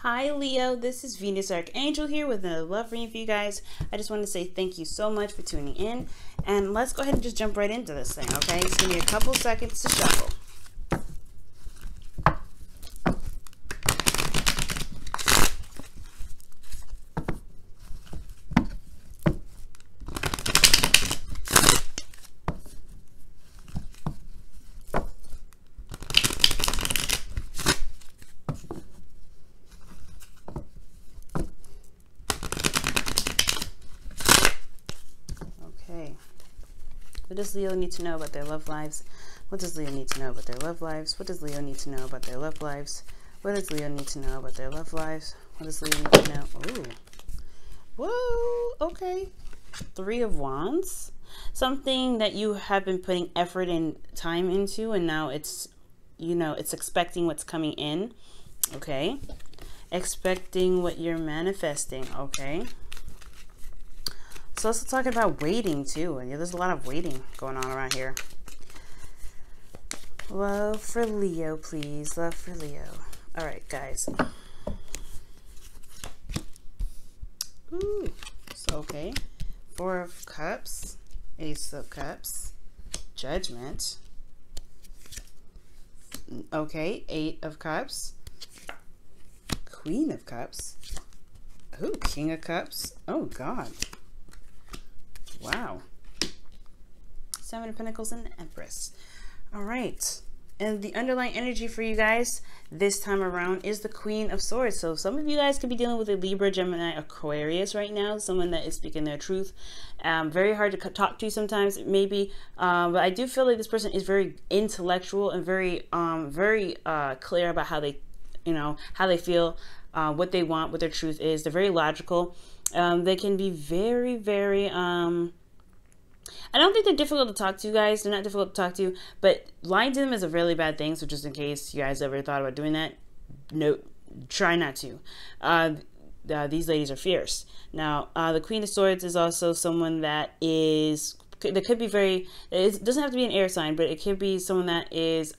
Hi Leo, this is Venus Archangel here with another love reading for you guys. I just want to say thank you so much for tuning in, and let's go ahead and just jump right into this thing, okay? Just give me a couple seconds to shuffle. What does Leo need to know about their love lives? What does Leo need to know about their love lives? What does Leo need to know about their love lives? What does Leo need to know about their love lives? What does Leo need to know? Ooh. Whoa, okay. Three of Wands. Something that you have been putting effort and time into, and now it's, it's expecting what's coming in. Okay. Expecting what you're manifesting. Okay. So let's talk about waiting too. And there's a lot of waiting going on around here. Love for Leo, please. Love for Leo. All right, guys. Ooh. So, okay. Four of Cups. Ace of Cups. Judgment. Okay. Eight of Cups. Queen of Cups. Ooh, King of Cups. Oh, God. Wow. Seven of Pentacles and the Empress. All right. And the underlying energy for you guys this time around is the Queen of Swords. So some of you guys could be dealing with a Libra, Gemini, Aquarius right now. Someone that is speaking their truth. Very hard to talk to sometimes, maybe. But I do feel like this person is very intellectual and very clear about how they, how they feel, what they want, what their truth is. They're very logical. They can be very, very, I don't think they're difficult to talk to, guys. They're not difficult to talk to, but lying to them is a really bad thing. So just in case you guys ever thought about doing that, no, try not to. These ladies are fierce. Now, the Queen of Swords is also someone that could be very, it doesn't have to be an air sign, but it could be someone that is,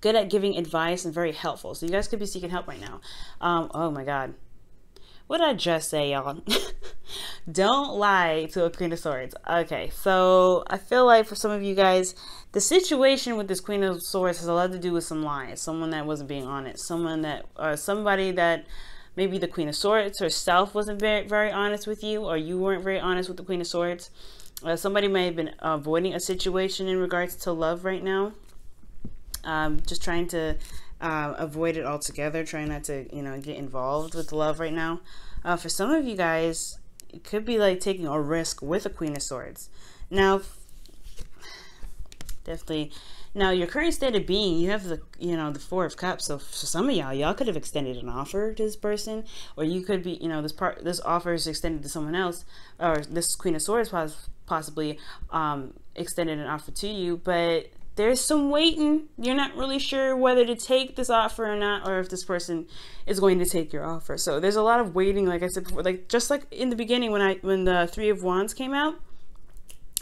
good at giving advice and very helpful. So you guys could be seeking help right now. Oh my God. What did I just say, y'all? Don't lie to a Queen of Swords. Okay, so I feel like for some of you guys, the situation with this Queen of Swords has a lot to do with some lies. Someone that wasn't being honest. Somebody that maybe the Queen of Swords herself wasn't very honest with you, or you weren't very honest with the Queen of Swords. Somebody may have been avoiding a situation in regards to love right now. Just trying to avoid it altogether, trying not to, get involved with love right now. For some of you guys, it could be like taking a risk with a Queen of Swords. Now, definitely, now your current state of being, you have the, the Four of Cups. So for some of y'all could have extended an offer to this person, or you could be, this offer is extended to someone else, or this Queen of Swords possibly extended an offer to you, but there's some waiting. You're not really sure whether to take this offer or not, or if this person is going to take your offer. So there's a lot of waiting, like I said before, just like in the beginning when the Three of Wands came out.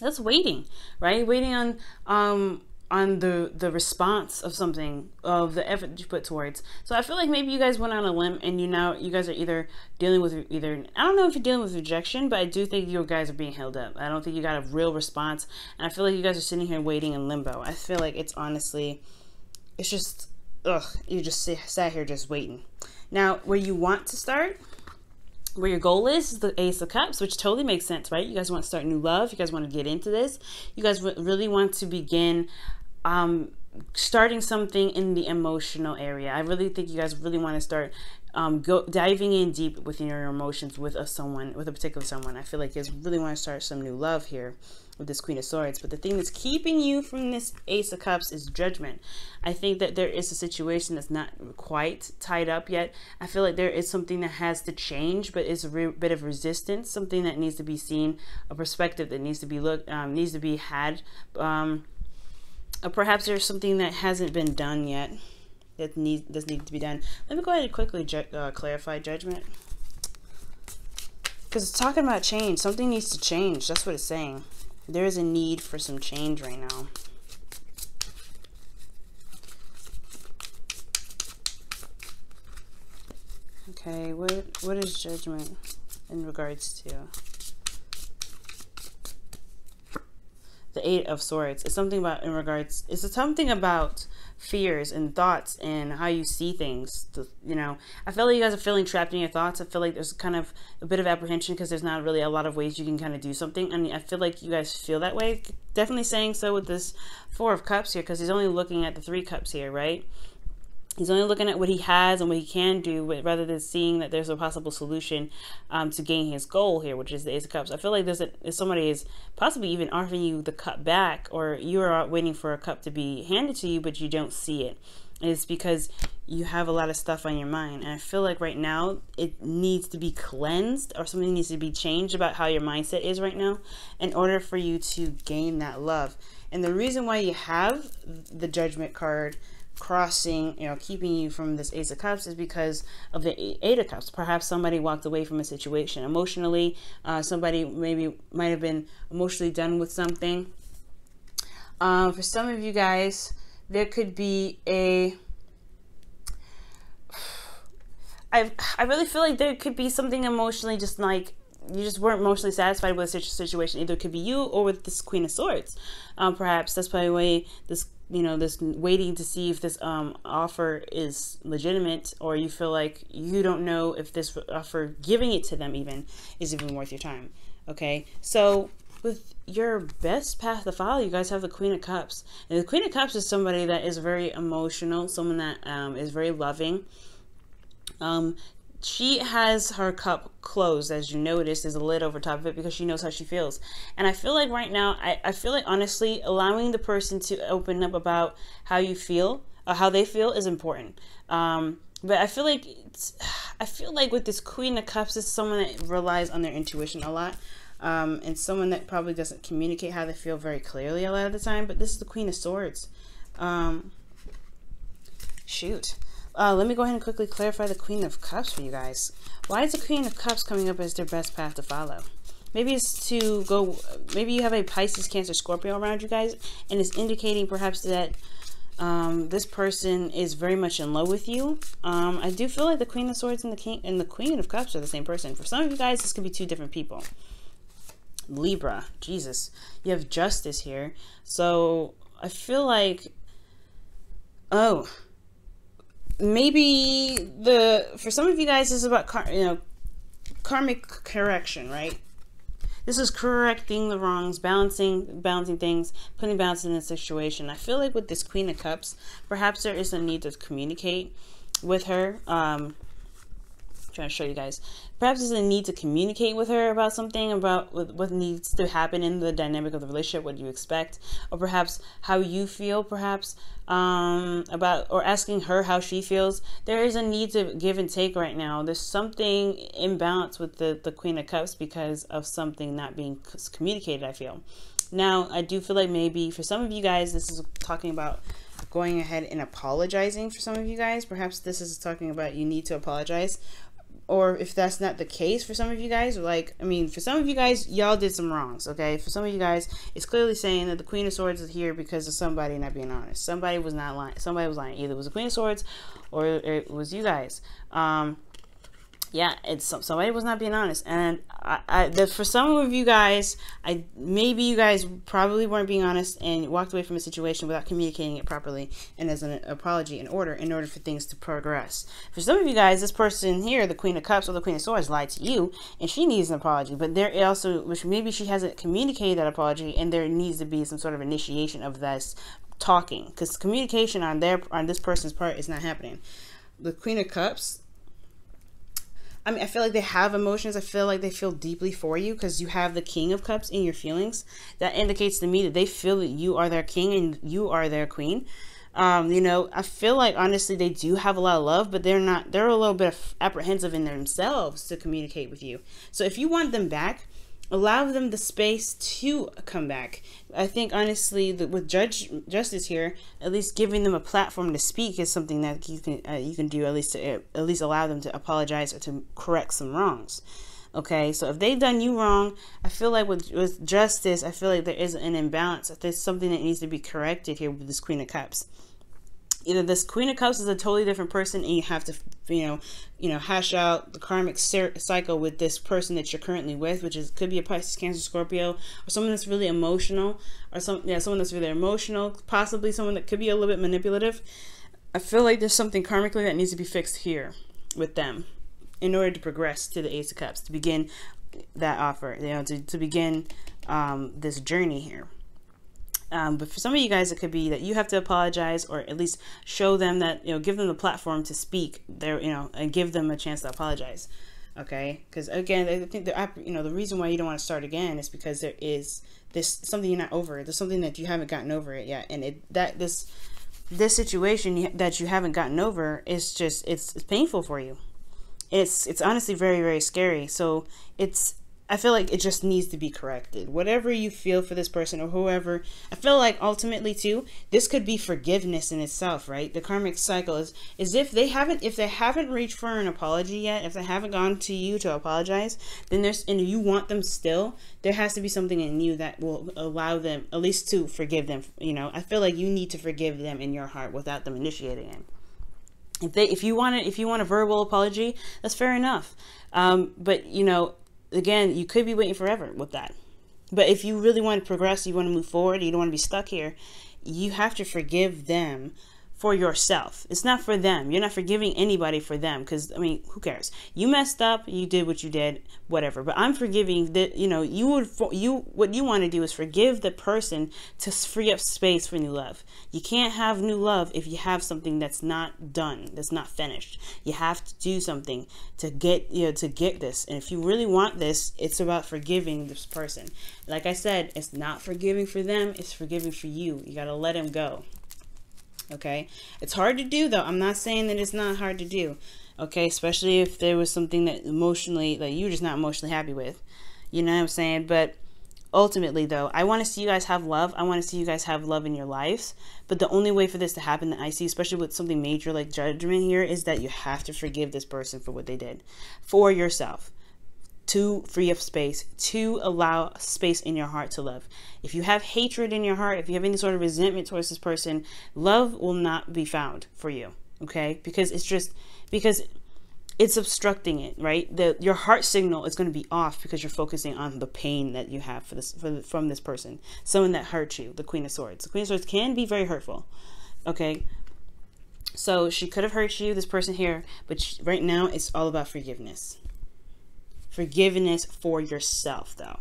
That's waiting, right? Waiting on the response of something, of the effort that you put towards. So I feel like maybe you guys went on a limb, and you guys are either dealing with I don't know if you're dealing with rejection, but I do think you guys are being held up. I don't think you got a real response, and I feel like you guys are sitting here waiting in limbo. I feel like it's just, you just sat here just waiting. Now, where you want to start, where your goal is the Ace of Cups, which totally makes sense, right? You guys want to start new love. You guys want to get into this. You guys really want to begin starting something in the emotional area. I really think you guys really want to start diving in deep within your emotions with a particular someone. I feel like you guys really want to start some new love here with this Queen of Swords. But the thing that's keeping you from this Ace of Cups is judgment. I think that there is a situation that's not quite tied up yet. I feel like there is something that has to change, but it's a bit of resistance, something that needs to be seen, a perspective that needs to be had. Perhaps there's something that hasn't been done yet that does need to be done. Let me go ahead and quickly clarify judgment, because it's talking about change. Something needs to change. That's what it's saying. There is a need for some change right now. Okay, what is judgment in regards to the Eight of Swords? It's something about it's something about fears and thoughts and how you see things. You know, I feel like you guys are feeling trapped in your thoughts. I feel like there's kind of a bit of apprehension because there's not really a lot of ways you can kind of do something. I mean, I feel like you guys feel that way. Definitely saying so with this Four of Cups here, because he's only looking at the Three Cups here, right? He's only looking at what he has and what he can do, rather than seeing that there's a possible solution to gain his goal here, which is the Ace of Cups. I feel like somebody is possibly even offering you the cup back, or you are waiting for a cup to be handed to you, but you don't see it. And it's because you have a lot of stuff on your mind. And I feel like right now it needs to be cleansed, or something needs to be changed about how your mindset is right now in order for you to gain that love. And the reason why you have the Judgment card crossing, you know, keeping you from this Ace of Cups is because of the Eight of Cups. Perhaps somebody walked away from a situation emotionally. Somebody maybe might have been emotionally done with something. For some of you guys, there could be I really feel like there could be something emotionally, just like you just weren't emotionally satisfied with a situation. Either it could be you or with this Queen of Swords. Perhaps that's probably why this, you know, this waiting to see if this offer is legitimate, or you feel like you don't know if this offer, giving it to them even, is even worth your time. Okay, so with your best path to follow, you guys have the Queen of Cups. And the Queen of Cups is somebody that is very emotional, someone that is very loving. She has her cup closed, as you notice. There's a lid over top of it because she knows how she feels. And I feel like right now, I feel like honestly, allowing the person to open up about how you feel, or how they feel, is important. But I feel like with this Queen of Cups, it's someone that relies on their intuition a lot. And someone that probably doesn't communicate how they feel very clearly a lot of the time. But this is the Queen of Swords. Shoot. Let me go ahead and quickly clarify the Queen of Cups for you guys. Why is the Queen of Cups coming up as their best path to follow? Maybe it's to go, maybe you have a Pisces, Cancer, Scorpio around you guys, and it's indicating perhaps that this person is very much in love with you. I do feel like the Queen of Swords and the Queen of Cups are the same person. For some of you guys, this could be two different people. Libra, Jesus, you have Justice here. So I feel like, oh, maybe for some of you guys, this is about karmic correction, right? This is correcting the wrongs, balancing things, putting balance in the situation. I feel like with this Queen of Cups, perhaps there is a need to communicate with her. Trying to show you guys, perhaps there's a need to communicate with her about something, about what needs to happen in the dynamic of the relationship, what you expect, or perhaps how you feel, perhaps about, or asking her how she feels. There is a need to give and take right now. There's something imbalance with the Queen of Cups because of something not being communicated, I feel. Now, I do feel like maybe for some of you guys, this is talking about going ahead and apologizing. For some of you guys, perhaps this is talking about you need to apologize. Or if that's not the case for some of you guys, like, I mean, for some of you guys, y'all did some wrongs, okay? For some of you guys, it's clearly saying that the Queen of Swords is here because of somebody not being honest. Somebody was not lying. Somebody was lying. Either it was the Queen of Swords or it was you guys. Yeah, somebody was not being honest. And for some of you guys, maybe you guys probably weren't being honest and walked away from a situation without communicating it properly and as an apology in order for things to progress. For some of you guys, this person here, the Queen of Cups or the Queen of Swords, lied to you and she needs an apology. But there also, which maybe she hasn't communicated that apology, and there needs to be some sort of initiation of this talking, because communication on this person's part is not happening. The Queen of Cups, I mean, I feel like they have emotions. I feel like they feel deeply for you because you have the King of Cups in your feelings. That indicates to me that they feel that you are their king and you are their queen. You know, I feel like honestly they do have a lot of love, but they're a little bit apprehensive in themselves to communicate with you. So if you want them back, allow them the space to come back. I think honestly that with Justice here, at least giving them a platform to speak is something that you can do, at least to allow them to apologize or to correct some wrongs. Okay, so if they've done you wrong, I feel like with Justice, I feel like there is an imbalance. There's something that needs to be corrected here with this Queen of Cups. either this Queen of Cups is a totally different person, and you have to, hash out the karmic cycle with this person that you're currently with, which could be a Pisces, Cancer, Scorpio, or someone that's really emotional, or someone that's really emotional, possibly someone that could be a little bit manipulative. I feel like there's something karmically that needs to be fixed here with them in order to progress to the Ace of Cups, to begin that offer, to begin this journey here. But for some of you guys, it could be that you have to apologize, or at least show them that, give them the platform to speak there, and give them a chance to apologize. Okay. Because again, I think the reason why you don't want to start again is because there is something you're not over. There's something that you haven't gotten over it yet. And this situation that you haven't gotten over is just, it's painful for you. It's honestly very, very scary. So I feel like it just needs to be corrected. Whatever you feel for this person or whoever, I feel like ultimately too, this could be forgiveness in itself, right? The karmic cycle is if they haven't reached for an apology yet, if they haven't gone to you to apologize, then and you want them still, there has to be something in you that will allow them at least to forgive them. I feel like you need to forgive them in your heart without them initiating it. If you want a verbal apology, that's fair enough. But again, you could be waiting forever with that. But if you really want to progress, you want to move forward, you don't want to be stuck here, you have to forgive them for yourself. It's not for them. You're not forgiving anybody for them, because who cares? You messed up, you did what you did, whatever. But I'm forgiving that. What you want to do is forgive the person to free up space for new love. You can't have new love if you have something that's not done, that's not finished. You have to do something to get this. And if you really want this, it's about forgiving this person. Like I said, it's not forgiving for them, it's forgiving for you. You got to let him go. Okay, it's hard to do though. I'm not saying that it's not hard to do. Okay, especially if there was something that emotionally, like, you're just not emotionally happy with. You know what I'm saying? But ultimately though, I want to see you guys have love. I want to see you guys have love in your lives. But the only way for this to happen that I see, especially with something major like judgment here, is that you have to forgive this person for what they did for yourself, to free up space, to allow space in your heart to love. If you have hatred in your heart, if you have any sort of resentment towards this person, love will not be found for you. Okay? Because it's obstructing it, right? Your heart signal is going to be off because you're focusing on the pain that you have from this person, someone that hurt you. The Queen of Swords. The Queen of Swords can be very hurtful. Okay? So she could have hurt you, this person here, but right now it's all about forgiveness. Forgiveness for yourself though.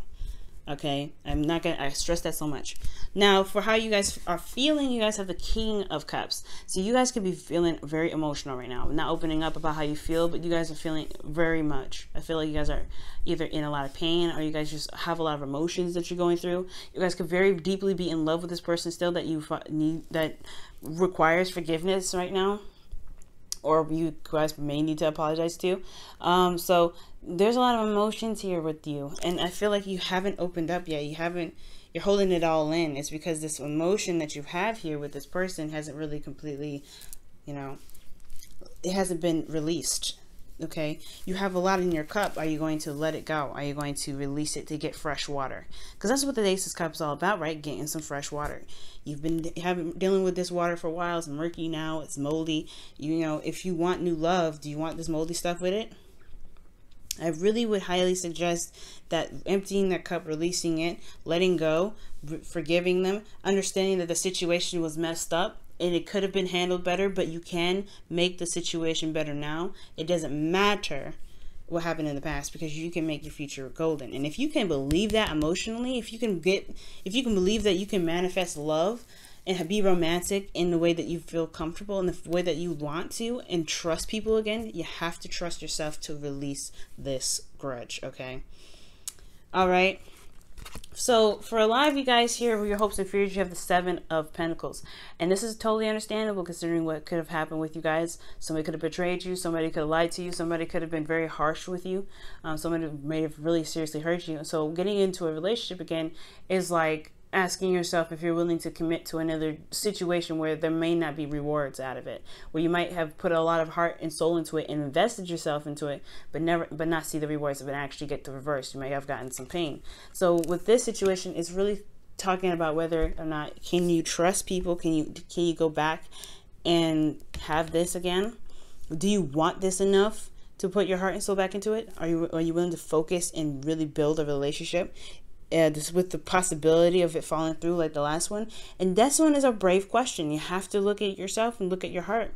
Okay, I stress that so much. Now for how you guys are feeling, you guys have the King of Cups. So you guys could be feeling very emotional right now. I'm not opening up about how you feel, but you guys are feeling very much. I feel like you guys are either in a lot of pain, or you guys just have a lot of emotions that you're going through. You guys could very deeply be in love with this person still that requires forgiveness right now, or you guys may need to apologize to. So there's a lot of emotions here with you, and I feel like you haven't opened up yet. You're holding it all in. It's because this emotion that you have here with this person hasn't really completely, it hasn't been released. Okay, you have a lot in your cup. Are you going to let it go? Are you going to release it to get fresh water? Because that's what the Ace of Cups is all about, right? Getting some fresh water. You've been dealing with this water for a while. It's murky now. It's moldy. If you want new love, do you want this moldy stuff with it? I really would highly suggest that emptying that cup, releasing it, letting go, forgiving them, understanding that the situation was messed up and it could have been handled better, but you can make the situation better now. It doesn't matter what happened in the past, because you can make your future golden. And if you can believe that emotionally, if you can believe that you can manifest love and be romantic in the way that you feel comfortable, in the way that you want to, and trust people again, you have to trust yourself to release this grudge. Okay. All right. So for a lot of you guys here with your hopes and fears, you have the Seven of Pentacles, and this is totally understandable considering what could have happened with you guys. Somebody could have betrayed you, somebody could have lied to you, somebody could have been very harsh with you, somebody may have really seriously hurt you. So getting into a relationship again is like asking yourself if you're willing to commit to another situation where there may not be rewards out of it, where you might have put a lot of heart and soul into it and invested yourself into it, but not see the rewards of it, actually get the reverse. You may have gotten some pain. So with this situation, it's really talking about whether or not can you trust people, can you go back and have this again? Do you want this enough to put your heart and soul back into it? Are you willing to focus and really build a relationship? This with the possibility of it falling through like the last one. And this one is a brave question. You have to look at yourself and look at your heart.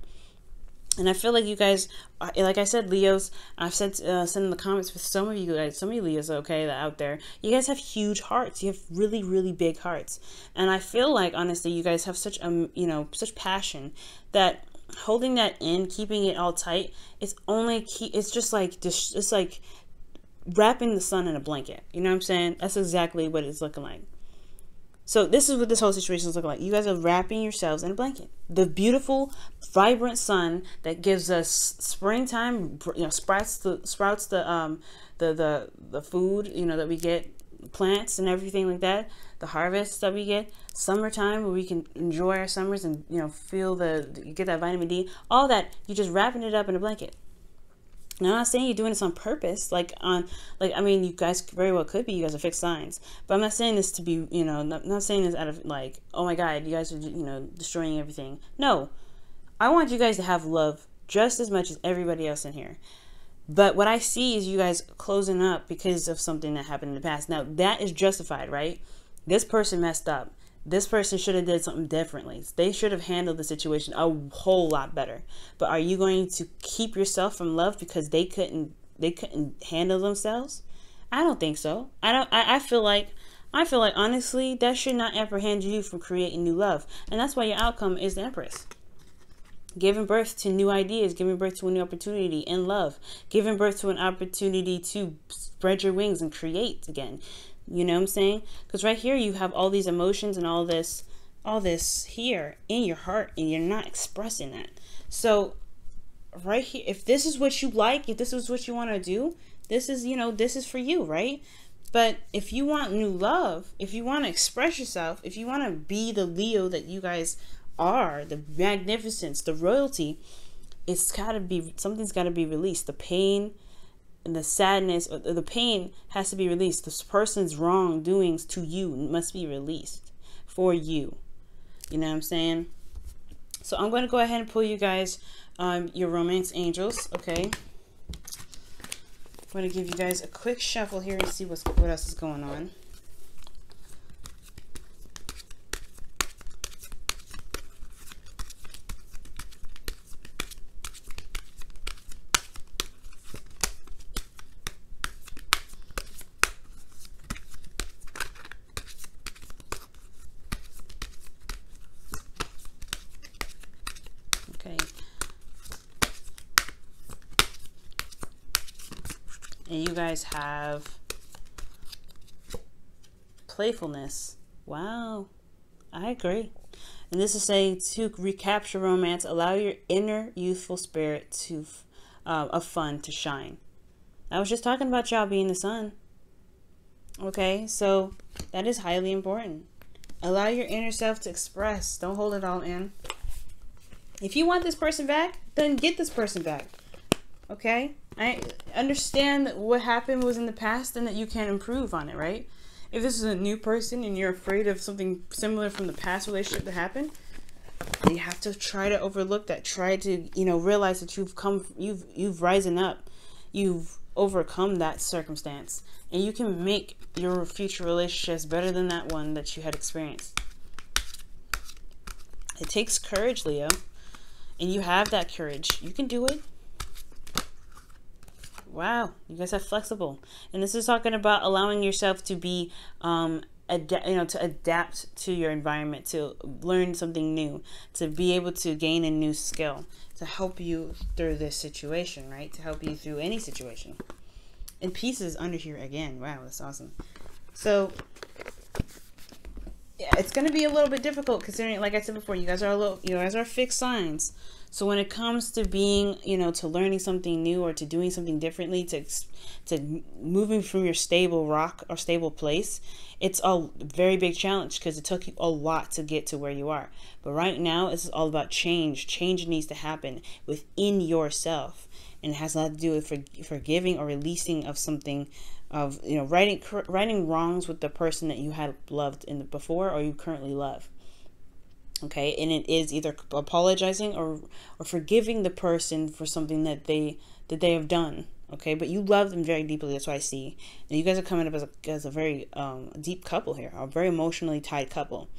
And I feel like you guys, like I said, Leos, I've sent in the comments with some of you guys, some of you Leos, okay, that out there, you guys have huge hearts. You have really, really big hearts. And I feel like, honestly, you guys have such, such passion that holding that in, keeping it all tight, it's just like wrapping the sun in a blanket. You know what I'm saying? That's exactly what it's looking like. So this is what this whole situation is looking like. You guys are wrapping yourselves in a blanket. The beautiful, vibrant sun that gives us springtime, sprouts the food, that we get, plants and everything like that. The harvests that we get, summertime where we can enjoy our summers and feel get that vitamin D. All that, you're just wrapping it up in a blanket. Now, I'm not saying you're doing this on purpose, you guys very well could be, you guys are fixed signs, but I'm not saying this to be, not saying this out of like, oh my God, you guys are, destroying everything. No, I want you guys to have love just as much as everybody else in here. But what I see is you guys closing up because of something that happened in the past. Now, that is justified, right? This person messed up. This person should have did something differently. They should have handled the situation a whole lot better. But are you going to keep yourself from love because they couldn't handle themselves? I don't think so. I feel like honestly that should not apprehend you from creating new love. And that's why your outcome is the Empress. Giving birth to new ideas, giving birth to a new opportunity in love, giving birth to an opportunity to spread your wings and create again. You know what I'm saying? Because right here you have all these emotions and all this here in your heart, and you're not expressing that. So right here, if this is what you like, if this is what you want to do, this is for you, right? But if you want new love, if you want to express yourself, if you want to be the Leo that you guys are, the magnificence, the royalty, something's got to be released. The pain and the sadness, or the pain has to be released. This person's wrongdoings to you must be released for you. You know what I'm saying? So I'm going to go ahead and pull you guys your romance angels, okay? I'm going to give you guys a quick shuffle here and see what else is going on. And you guys have playfulness. Wow, I agree. And this is saying to recapture romance, allow your inner youthful spirit of fun to shine. I was just talking about y'all being the sun. Okay, so that is highly important. Allow your inner self to express. Don't hold it all in. If you want this person back, then get this person back. Okay? I understand that what happened was in the past and that you can improve on it, right? If this is a new person and you're afraid of something similar from the past relationship that happened, you have to try to overlook that. Try to, realize that you've risen up. You've overcome that circumstance. And you can make your future relationships better than that one that you had experienced. It takes courage, Leo. And you have that courage. You can do it. Wow, you guys are flexible. And this is talking about allowing yourself to be, to adapt to your environment, to learn something new, to be able to gain a new skill, to help you through this situation, right? To help you through any situation. And peace is under here again. Wow, that's awesome. So, yeah, it's going to be a little bit difficult considering, like I said before, you guys are fixed signs. So when it comes to being, to learning something new or to doing something differently, to moving from your stable rock or stable place, it's a very big challenge because it took you a lot to get to where you are. But right now, this is all about change. Change needs to happen within yourself. And it has a lot to do with forgiving or releasing of something, of, righting wrongs with the person that you had loved before or you currently love. Okay, and it is either apologizing or forgiving the person for something that they have done. Okay, but you love them very deeply. That's what I see. And you guys are coming up as a very deep couple here, a very emotionally tied couple.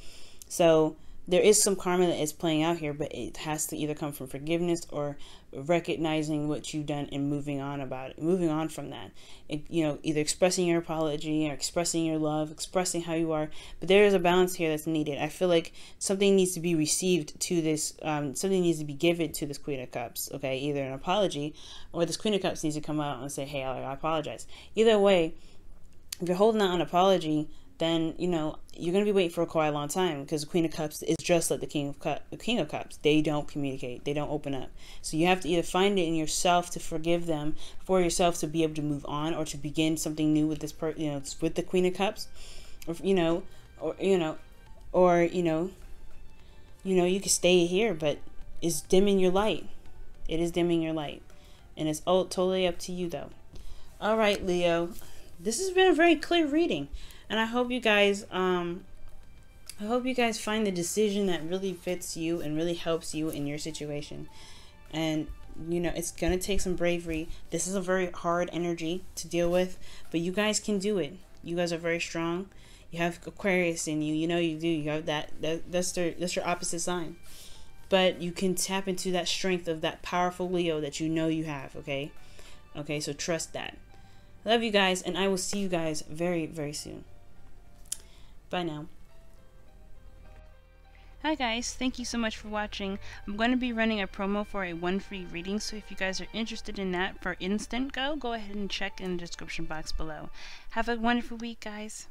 So there is some karma that is playing out here, but it has to either come from forgiveness or recognizing what you've done and moving on about it, moving on from that. You know, either expressing your apology or expressing your love, expressing how you are. But there is a balance here that's needed. I feel like something needs to be received to this, something needs to be given to this Queen of Cups. Okay, either an apology or this Queen of Cups needs to come out and say, hey, I apologize. Either way, if you're holding out an apology, then, you know, you're going to be waiting for quite a long time, because the Queen of Cups is just like the King of Cups. They don't communicate. They don't open up. So you have to either find it in yourself to forgive them, for yourself to be able to move on, or to begin something new with this with the Queen of Cups, or you can stay here, but it's dimming your light. It is dimming your light, and it's totally up to you though. All right, Leo, this has been a very clear reading. And I hope you guys find the decision that really fits you and really helps you in your situation. And, you know, it's going to take some bravery. This is a very hard energy to deal with, but you guys can do it. You guys are very strong. You have Aquarius in you. You know you do. You have that's your opposite sign. But you can tap into that strength of that powerful Leo that you know you have, okay? Okay, so trust that. Love you guys, and I will see you guys very, very soon. Bye now. Hi guys, thank you so much for watching. I'm going to be running a promo for a 1 free reading, so if you guys are interested in that for instant go ahead and check in the description box below. Have a wonderful week, guys.